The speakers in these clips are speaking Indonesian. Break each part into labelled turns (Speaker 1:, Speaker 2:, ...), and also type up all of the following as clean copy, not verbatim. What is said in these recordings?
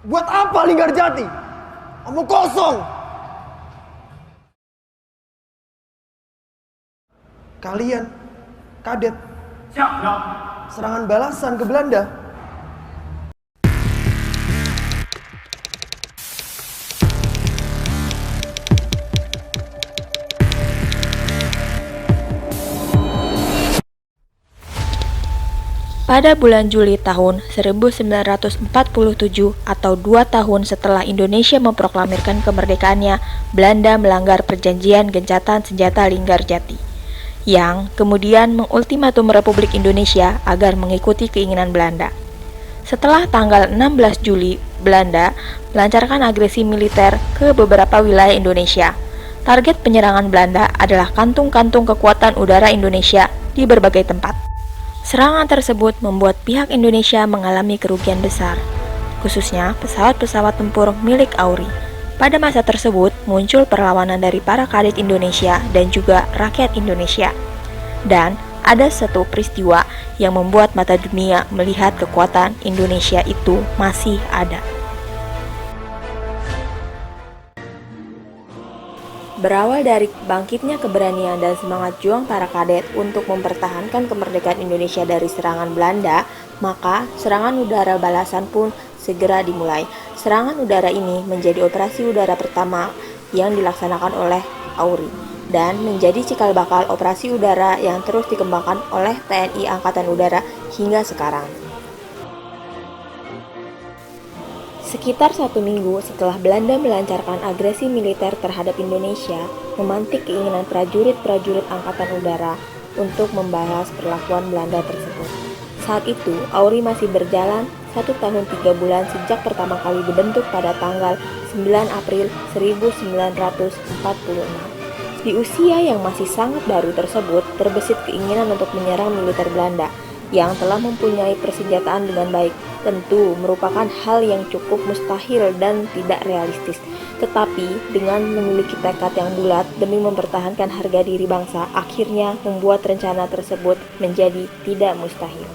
Speaker 1: Buat apa Linggarjati? Omong kosong. Kalian, kadet,
Speaker 2: Siap, ya.
Speaker 1: serangan balasan ke Belanda.
Speaker 3: Pada bulan Juli tahun 1947 atau 2 tahun setelah Indonesia memproklamirkan kemerdekaannya, Belanda melanggar perjanjian gencatan senjata Linggarjati, yang kemudian mengultimatum Republik Indonesia agar mengikuti keinginan Belanda. Setelah tanggal 16 Juli, Belanda melancarkan agresi militer ke beberapa wilayah Indonesia. Target penyerangan Belanda adalah kantung-kantung kekuatan udara Indonesia di berbagai tempat. Serangan tersebut membuat pihak Indonesia mengalami kerugian besar, khususnya pesawat-pesawat tempur milik AURI. Pada masa tersebut, muncul perlawanan dari para kadet Indonesia dan juga rakyat Indonesia. Dan ada satu peristiwa yang membuat mata dunia melihat kekuatan Indonesia itu masih ada. Berawal dari bangkitnya keberanian dan semangat juang para kadet untuk mempertahankan kemerdekaan Indonesia dari serangan Belanda, maka serangan udara balasan pun segera dimulai. Serangan udara ini menjadi operasi udara pertama yang dilaksanakan oleh AURI dan menjadi cikal bakal operasi udara yang terus dikembangkan oleh TNI Angkatan Udara hingga sekarang. Sekitar 1 minggu setelah Belanda melancarkan agresi militer terhadap Indonesia, memantik keinginan prajurit-prajurit Angkatan Udara untuk membalas perlakuan Belanda tersebut. Saat itu, AURI masih berjalan 1 tahun 3 bulan sejak pertama kali dibentuk pada tanggal 9 April 1946. Di usia yang masih sangat baru tersebut, terbesit keinginan untuk menyerang militer Belanda yang telah mempunyai persenjataan dengan baik. Tentu merupakan hal yang cukup mustahil dan tidak realistis. Tetapi dengan memiliki tekad yang bulat demi mempertahankan harga diri bangsa, akhirnya membuat rencana tersebut menjadi tidak mustahil.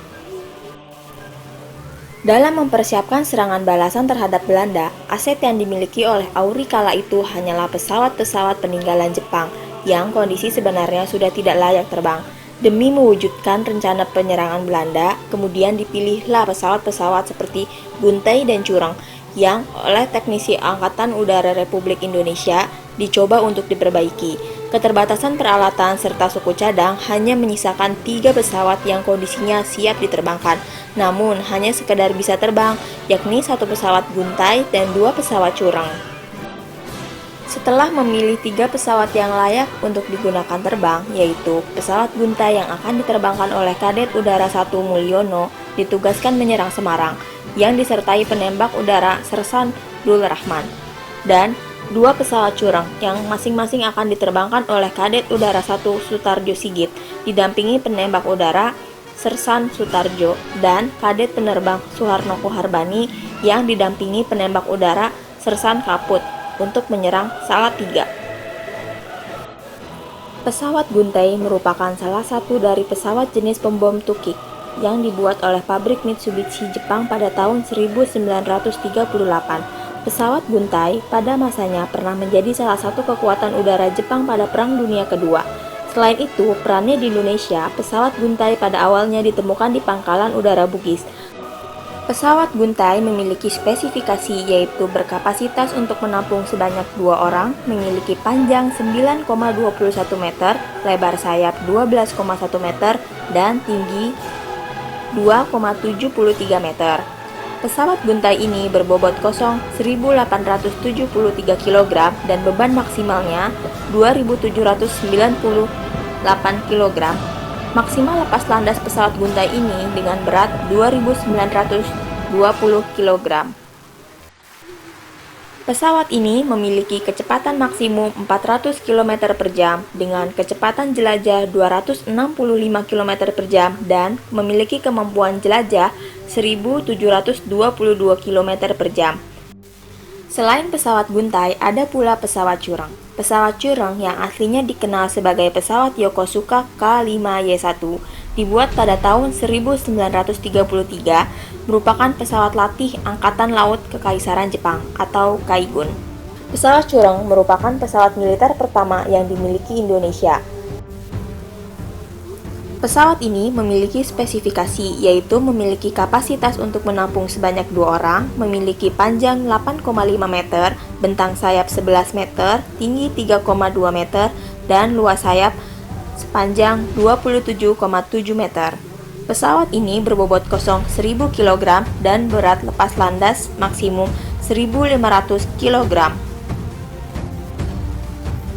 Speaker 3: Dalam mempersiapkan serangan balasan terhadap Belanda, aset yang dimiliki oleh AURI kala itu hanyalah pesawat-pesawat peninggalan Jepang yang kondisi sebenarnya sudah tidak layak terbang. Demi mewujudkan rencana penyerangan Belanda, kemudian dipilihlah pesawat-pesawat seperti Buntai dan Curang yang oleh teknisi Angkatan Udara Republik Indonesia dicoba untuk diperbaiki. Keterbatasan peralatan serta suku cadang hanya menyisakan 3 pesawat yang kondisinya siap diterbangkan, namun hanya sekedar bisa terbang, yakni 1 pesawat Buntai dan 2 pesawat Curang. Setelah memilih 3 pesawat yang layak untuk digunakan terbang, yaitu pesawat Buntai yang akan diterbangkan oleh Kadet Udara 1 Mulyono, ditugaskan menyerang Semarang, yang disertai penembak udara Sersan Dul Rahman, dan 2 pesawat Curang yang masing-masing akan diterbangkan oleh Kadet Udara 1 Sutarjo Sigit, didampingi penembak udara Sersan Sutarjo dan Kadet Penerbang Suharno Koharbani yang didampingi penembak udara Sersan Kaput untuk menyerang Salatiga. Pesawat Buntai merupakan salah satu dari pesawat jenis pembom Tukik yang dibuat oleh pabrik Mitsubishi Jepang pada tahun 1938. Pesawat Buntai pada masanya pernah menjadi salah satu kekuatan udara Jepang pada Perang Dunia Kedua. Selain itu, perannya di Indonesia, pesawat Buntai pada awalnya ditemukan di Pangkalan Udara Bugis. Pesawat Buntai memiliki spesifikasi yaitu berkapasitas untuk menampung sebanyak 2 orang, memiliki panjang 9,21 meter, lebar sayap 12,1 meter, dan tinggi 2,73 meter. Pesawat Buntai ini berbobot kosong 1.873 kg dan beban maksimalnya 2.798 kg. Maksimal lepas landas pesawat Buntai ini dengan berat 2.920 kg. Pesawat ini memiliki kecepatan maksimum 400 km per jam dengan kecepatan jelajah 265 km per jam dan memiliki kemampuan jelajah 1.722 km per jam. Selain pesawat Buntai, ada pula pesawat Curang. Pesawat Curang yang aslinya dikenal sebagai pesawat Yokosuka K5Y1 dibuat pada tahun 1933, merupakan pesawat latih Angkatan Laut Kekaisaran Jepang atau Kaigun. Pesawat Cureng merupakan pesawat militer pertama yang dimiliki Indonesia. Pesawat ini memiliki spesifikasi, yaitu memiliki kapasitas untuk menampung sebanyak 2 orang, memiliki panjang 8,5 meter, bentang sayap 11 meter, tinggi 3,2 meter, dan luas sayap sepanjang 27,7 meter. Pesawat ini berbobot kosong 1000 kg dan berat lepas landas maksimum 1500 kg.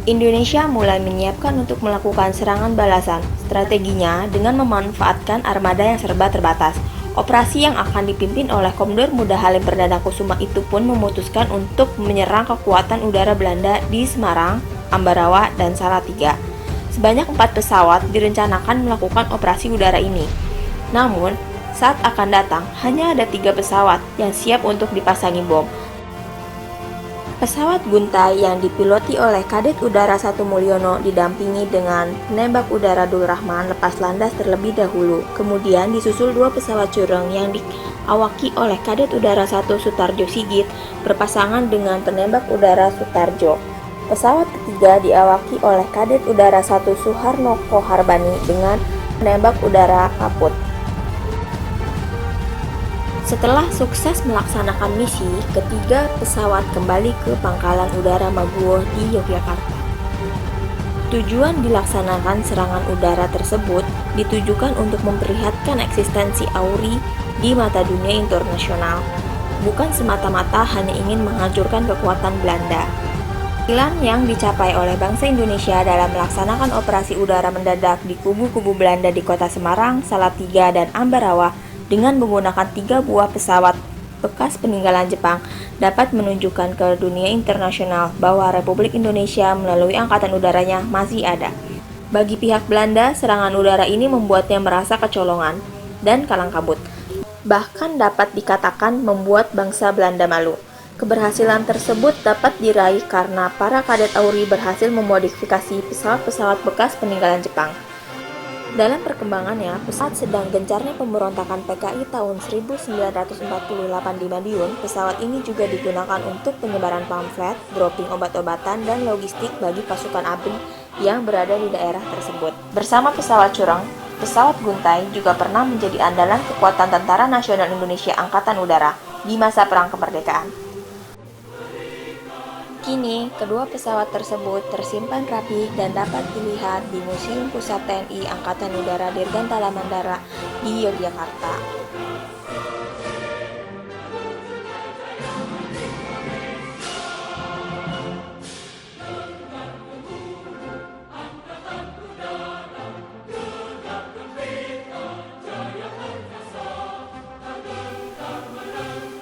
Speaker 3: Indonesia mulai menyiapkan untuk melakukan serangan balasan. Strateginya dengan memanfaatkan armada yang serba terbatas. Operasi yang akan dipimpin oleh Komdor Muda Halim Perdana Kusuma itu pun memutuskan untuk menyerang kekuatan udara Belanda di Semarang, Ambarawa, dan Salatiga. Sebanyak 4 pesawat direncanakan melakukan operasi udara ini. Namun, saat akan datang, hanya ada 3 pesawat yang siap untuk dipasangi bom. Pesawat Guntai yang dipiloti oleh Kadet Udara 1 Mulyono didampingi dengan penembak udara Dul Rahman lepas landas terlebih dahulu. Kemudian disusul 2 pesawat Cureng yang diawaki oleh Kadet Udara 1 Sutarjo Sigit berpasangan dengan penembak udara Sutarjo. Pesawat ketiga diawaki oleh Kadet Udara 1 Suharno Koharbani dengan penembak udara Kaput. Setelah sukses melaksanakan misi, ketiga pesawat kembali ke Pangkalan Udara Maguwo di Yogyakarta. Tujuan dilaksanakan serangan udara tersebut ditujukan untuk memperlihatkan eksistensi AURI di mata dunia internasional, bukan semata-mata hanya ingin menghancurkan kekuatan Belanda. Keberhasilan yang dicapai oleh bangsa Indonesia dalam melaksanakan operasi udara mendadak di kubu-kubu Belanda di kota Semarang, Salatiga, dan Ambarawa dengan menggunakan 3 buah pesawat bekas peninggalan Jepang dapat menunjukkan ke dunia internasional bahwa Republik Indonesia melalui angkatan udaranya masih ada. Bagi pihak Belanda, serangan udara ini membuatnya merasa kecolongan dan kalang kabut. Bahkan dapat dikatakan membuat bangsa Belanda malu. Keberhasilan tersebut dapat diraih karena para kadet AURI berhasil memodifikasi pesawat-pesawat bekas peninggalan Jepang. Dalam perkembangannya, saat sedang gencarnya pemberontakan PKI tahun 1948 di Madiun, pesawat ini juga digunakan untuk penyebaran pamflet, dropping obat-obatan, dan logistik bagi pasukan ABRI yang berada di daerah tersebut. Bersama pesawat Cureng, pesawat Guntai juga pernah menjadi andalan kekuatan Tentara Nasional Indonesia Angkatan Udara di masa Perang Kemerdekaan. Kini, kedua pesawat tersebut tersimpan rapi dan dapat dilihat di Museum Pusat TNI Angkatan Udara Dirgantara Mandara di Yogyakarta.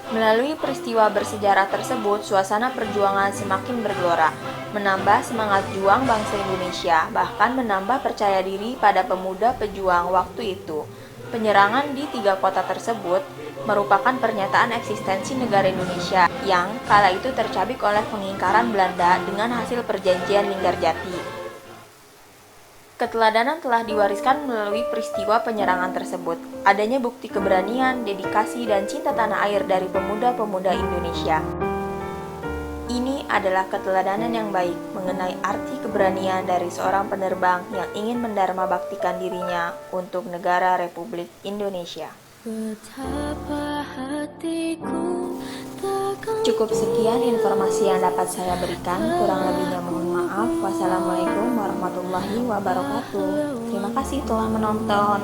Speaker 3: Melalui peristiwa bersejarah tersebut, suasana perjuangan semakin bergelora, menambah semangat juang bangsa Indonesia, bahkan menambah percaya diri pada pemuda pejuang waktu itu. Penyerangan di 3 kota tersebut merupakan pernyataan eksistensi negara Indonesia yang kala itu tercabik oleh pengingkaran Belanda dengan hasil perjanjian Linggarjati. Keteladanan telah diwariskan melalui peristiwa penyerangan tersebut. Adanya bukti keberanian, dedikasi, dan cinta tanah air dari pemuda-pemuda Indonesia. Ini adalah keteladanan yang baik mengenai arti keberanian dari seorang penerbang yang ingin mendharma baktikan dirinya untuk negara Republik Indonesia. Cukup sekian informasi yang dapat saya berikan, kurang lebihnya mohon maaf. Wassalamualaikum warahmatullahi wabarakatuh. Terima kasih telah menonton.